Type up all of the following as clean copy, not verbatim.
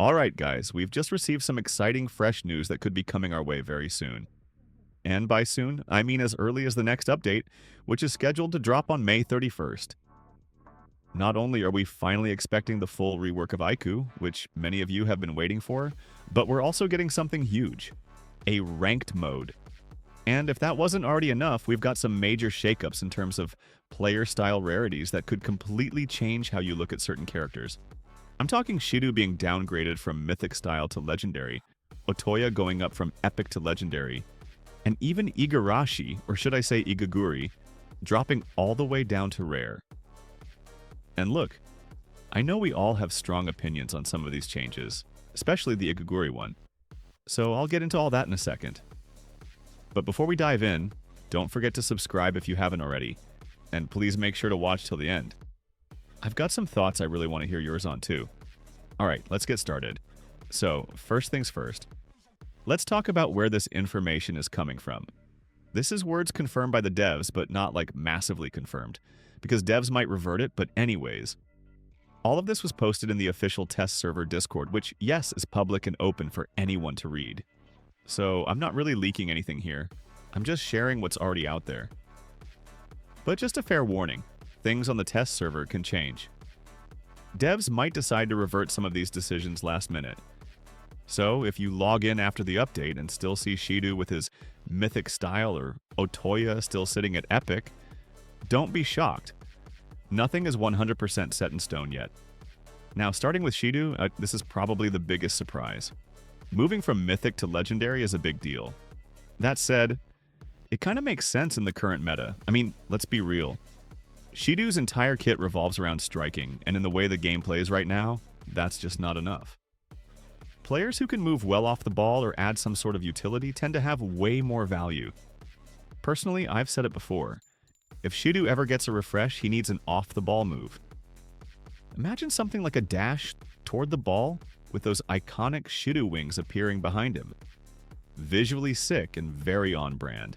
Alright guys, we've just received some exciting fresh news that could be coming our way very soon. And by soon, I mean as early as the next update, which is scheduled to drop on May 31st. Not only are we finally expecting the full rework of Aiku, which many of you have been waiting for, but we're also getting something huge. A ranked mode. And if that wasn't already enough, we've got some major shakeups in terms of player-style rarities that could completely change how you look at certain characters. I'm talking Shidu being downgraded from Mythic style to Legendary, Atoya going up from Epic to Legendary, and even Igarashi, or should I say Iguri, dropping all the way down to Rare. And look, I know we all have strong opinions on some of these changes, especially the Iguri one, so I'll get into all that in a second. But before we dive in, don't forget to subscribe if you haven't already, and please make sure to watch till the end. I've got some thoughts I really want to hear yours on too. Alright, let's get started. So, first things first. Let's talk about where this information is coming from. This is words confirmed by the devs, but not like massively confirmed, because devs might revert it, but anyways. All of this was posted in the official test server Discord, which, yes, is public and open for anyone to read. So, I'm not really leaking anything here. I'm just sharing what's already out there. But just a fair warning. Things on the test server can change. Devs might decide to revert some of these decisions last minute. So, if you log in after the update and still see Shidu with his Mythic style or Otoya still sitting at Epic, don't be shocked. Nothing is 100% set in stone yet. Now, starting with Shidu, this is probably the biggest surprise. Moving from Mythic to Legendary is a big deal. That said, it kind of makes sense in the current meta. I mean, let's be real. Shidu's entire kit revolves around striking, and in the way the game plays right now, that's just not enough. Players who can move well off the ball or add some sort of utility tend to have way more value. Personally, I've said it before. If Shidu ever gets a refresh, he needs an off-the-ball move. Imagine something like a dash toward the ball with those iconic Shidu wings appearing behind him. Visually sick and very on-brand.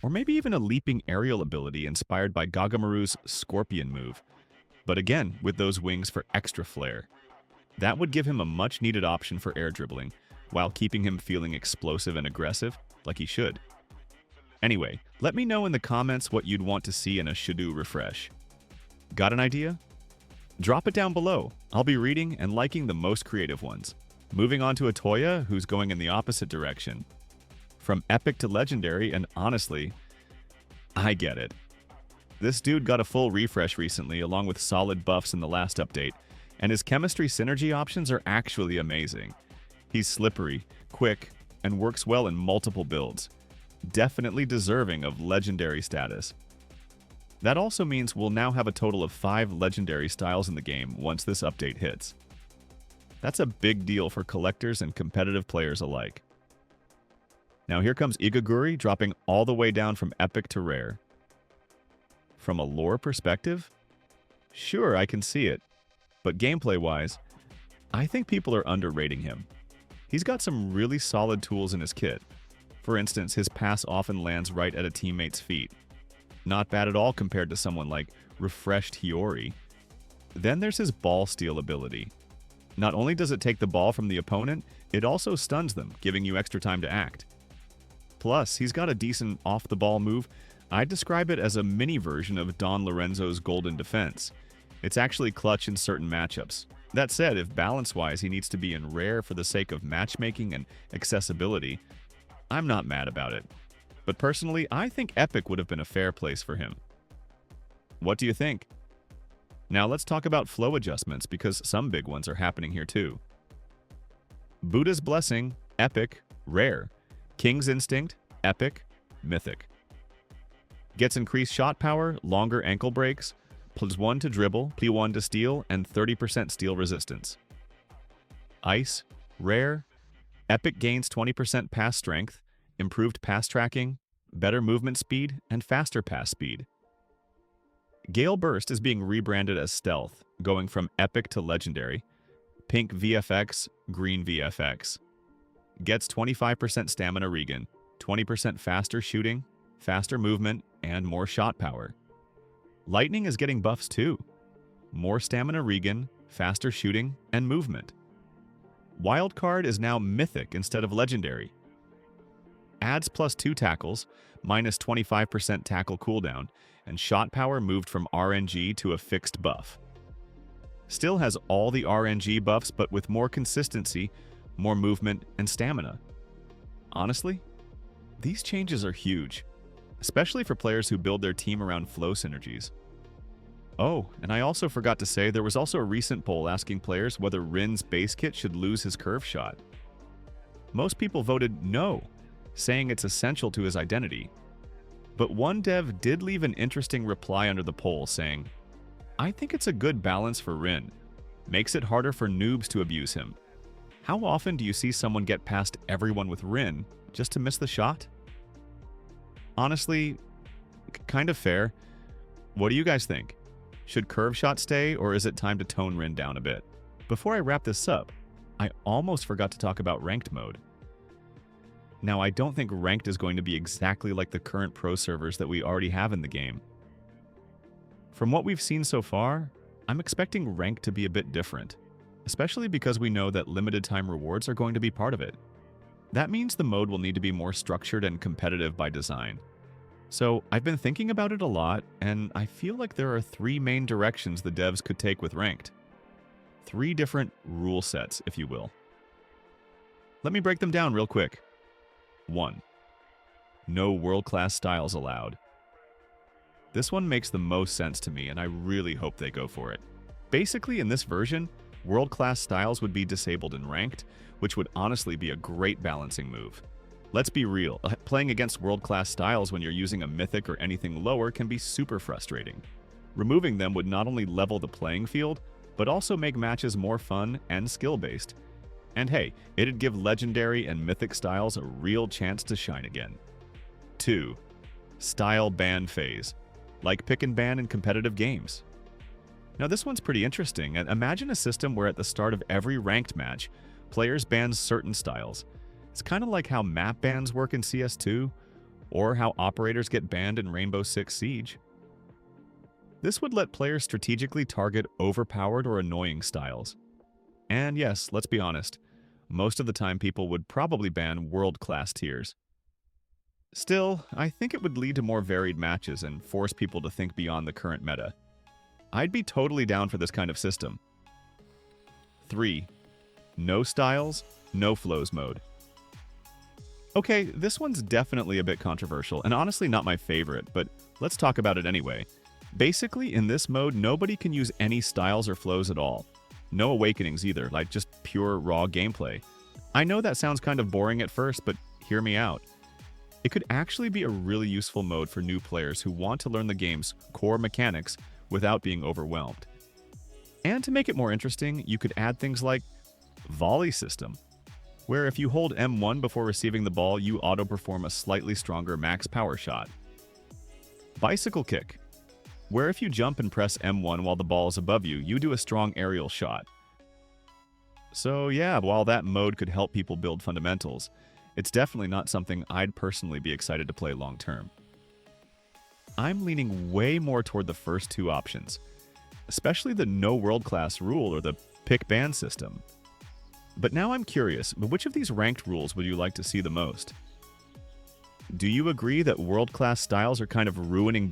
Or maybe even a leaping aerial ability inspired by Gagamaru's Scorpion move, but again with those wings for extra flair. That would give him a much-needed option for air dribbling, while keeping him feeling explosive and aggressive, like he should. Anyway, let me know in the comments what you'd want to see in a Shidu refresh. Got an idea? Drop it down below. I'll be reading and liking the most creative ones. Moving on to Atoya, who's going in the opposite direction. From Epic to Legendary, and honestly, I get it. This dude got a full refresh recently along with solid buffs in the last update, and his chemistry synergy options are actually amazing. He's slippery, quick, and works well in multiple builds. Definitely deserving of Legendary status. That also means we'll now have a total of 5 Legendary styles in the game once this update hits. That's a big deal for collectors and competitive players alike. Now here comes Iguri dropping all the way down from Epic to Rare. From a lore perspective? Sure, I can see it. But gameplay-wise, I think people are underrating him. He's got some really solid tools in his kit. For instance, his pass often lands right at a teammate's feet. Not bad at all compared to someone like Refreshed Hiyori. Then there's his ball steal ability. Not only does it take the ball from the opponent, it also stuns them, giving you extra time to act. Plus, he's got a decent off-the-ball move. I'd describe it as a mini version of Don Lorenzo's Golden Defense. It's actually clutch in certain matchups. That said, if balance-wise he needs to be in Rare for the sake of matchmaking and accessibility, I'm not mad about it. But personally, I think Epic would have been a fair place for him. What do you think? Now let's talk about flow adjustments, because some big ones are happening here too. Buddha's Blessing, Epic, Rare. King's Instinct, Epic, Mythic. Gets increased shot power, longer ankle breaks, +1 to dribble, +1 to steal, and 30% steal resistance. Ice, Rare. Epic gains 20% pass strength, improved pass tracking, better movement speed, and faster pass speed. Gale Burst is being rebranded as Stealth, going from Epic to Legendary. Pink VFX, green VFX. Gets 25% stamina regen, 20% faster shooting, faster movement, and more shot power. Lightning is getting buffs too. More stamina regen, faster shooting, and movement. Wildcard is now mythic instead of legendary. Adds +2 tackles, minus 25% tackle cooldown, and shot power moved from RNG to a fixed buff. Still has all the RNG buffs, but with more consistency, more movement, and stamina. Honestly, these changes are huge, especially for players who build their team around flow synergies. Oh, and I also forgot to say there was also a recent poll asking players whether Rin's base kit should lose his curve shot. Most people voted no, saying it's essential to his identity. But one dev did leave an interesting reply under the poll saying, "I think it's a good balance for Rin. Makes it harder for noobs to abuse him. How often do you see someone get past everyone with Rin just to miss the shot?" Honestly, kind of fair. What do you guys think? Should curve shot stay, or is it time to tone Rin down a bit? Before I wrap this up, I almost forgot to talk about ranked mode. Now, I don't think ranked is going to be exactly like the current pro servers that we already have in the game. From what we've seen so far, I'm expecting ranked to be a bit different, especially because we know that limited time rewards are going to be part of it. That means the mode will need to be more structured and competitive by design. So I've been thinking about it a lot, and I feel like there are 3 main directions the devs could take with ranked. 3 different rule sets, if you will. Let me break them down real quick. 1. No world-class styles allowed. This one makes the most sense to me, and I really hope they go for it. Basically, in this version, world-class styles would be disabled in ranked, which would honestly be a great balancing move. Let's be real, playing against world-class styles when you're using a mythic or anything lower can be super frustrating. Removing them would not only level the playing field, but also make matches more fun and skill-based. And hey, it'd give legendary and mythic styles a real chance to shine again. 2. Style ban phase, like pick and ban in competitive games. Now this one's pretty interesting, and imagine a system where at the start of every ranked match, players ban certain styles. It's kind of like how map bans work in CS2, or how operators get banned in Rainbow Six Siege. This would let players strategically target overpowered or annoying styles. And yes, let's be honest, most of the time people would probably ban world-class tiers. Still, I think it would lead to more varied matches and force people to think beyond the current meta. I'd be totally down for this kind of system. 3. No styles, no flows mode. Okay, this one's definitely a bit controversial, and honestly not my favorite, but let's talk about it anyway. Basically, in this mode, nobody can use any styles or flows at all. No awakenings either, like just pure raw gameplay. I know that sounds kind of boring at first, but hear me out. It could actually be a really useful mode for new players who want to learn the game's core mechanics without being overwhelmed. And to make it more interesting, you could add things like volley system, where if you hold M1 before receiving the ball, you auto-perform a slightly stronger max power shot. Bicycle kick, where if you jump and press M1 while the ball is above you, you do a strong aerial shot. So yeah, while that mode could help people build fundamentals, it's definitely not something I'd personally be excited to play long term. I'm leaning way more toward the first 2 options, especially the no world-class rule or the pick ban system. But now I'm curious, which of these ranked rules would you like to see the most? Do you agree that world-class styles are kind of ruining